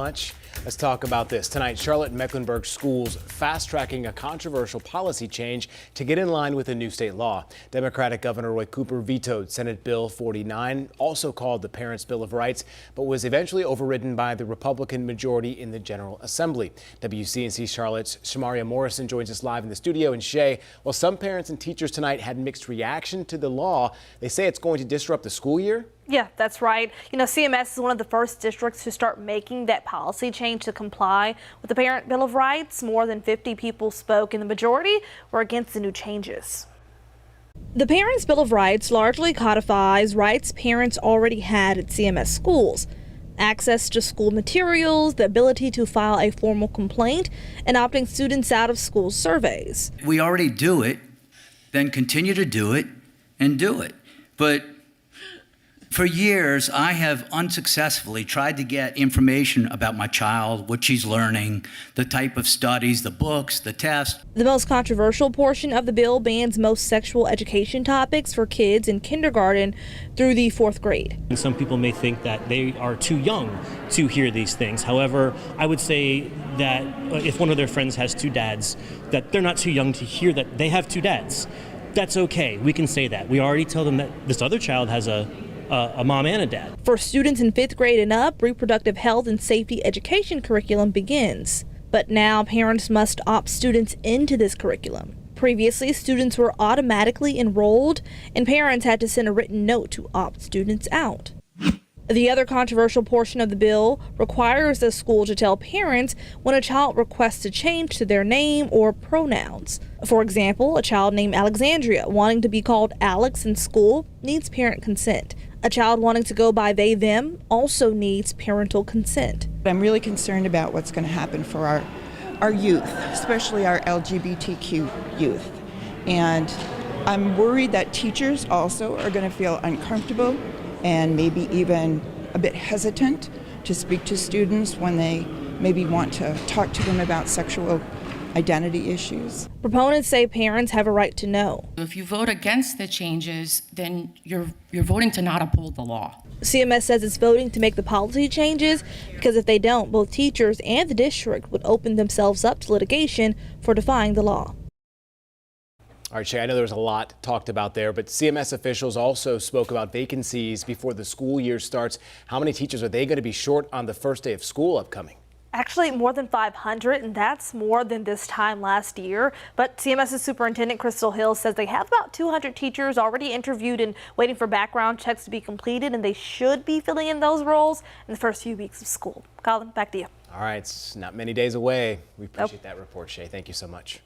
Let's talk about this. Tonight, Charlotte-Mecklenburg Schools fast-tracking a controversial policy change to get in line with a new state law. Democratic Governor Roy Cooper vetoed Senate Bill 49, also called the Parents' Bill of Rights, but was eventually overridden by the Republican majority in the General Assembly. WCNC Charlotte's Shamaria Morrison joins us live in the studio. And Shay, while some parents and teachers tonight had mixed reaction to the law, they say it's going to disrupt the school year. Yeah, that's right. CMS is one of the first districts to start making that policy change to comply with the Parent Bill of Rights. More than 50 people spoke, and the majority were against the new changes. The Parents' Bill of Rights largely codifies rights parents already had at CMS schools. Access to school materials, the ability to file a formal complaint, and opting students out of school surveys. We already do it, then continue to do it and do it. But for years, I have unsuccessfully tried to get information about my child, what she's learning, the type of studies, the books, the tests. The most controversial portion of the bill bans most sexual education topics for kids in kindergarten through the 4th grade. And some people may think that they are too young to hear these things. However, I would say that if one of their friends has 2 dads, that they're not too young to hear that they have 2 dads. That's okay. We can say that. We already tell them that this other child has a mom and a dad. For students in 5th grade and up, reproductive health and safety education curriculum begins. But now parents must opt students into this curriculum. Previously, students were automatically enrolled, and parents had to send a written note to opt students out. The other controversial portion of the bill requires the school to tell parents when a child requests a change to their name or pronouns. For example, a child named Alexandria wanting to be called Alex in school needs parent consent. A child wanting to go by they, them also needs parental consent. I'm really concerned about what's going to happen for our youth, especially our LGBTQ youth. And I'm worried that teachers also are going to feel uncomfortable and maybe even a bit hesitant to speak to students when they maybe want to talk to them about sexual identity issues. Proponents say parents have a right to know. If you vote against the changes, then you're voting to not uphold the law. CMS says it's voting to make the policy changes because if they don't, both teachers and the district would open themselves up to litigation for defying the law. All right, Shay, I know there was a lot talked about there, but CMS officials also spoke about vacancies before the school year starts. How many teachers are they going to be short on the first day of school upcoming? Actually, more than 500, and that's more than this time last year. But CMS's Superintendent Crystal Hill says they have about 200 teachers already interviewed and waiting for background checks to be completed, and they should be filling in those roles in the first few weeks of school. Colin, back to you. All right, it's not many days away. We appreciate that report, Shay. Thank you so much.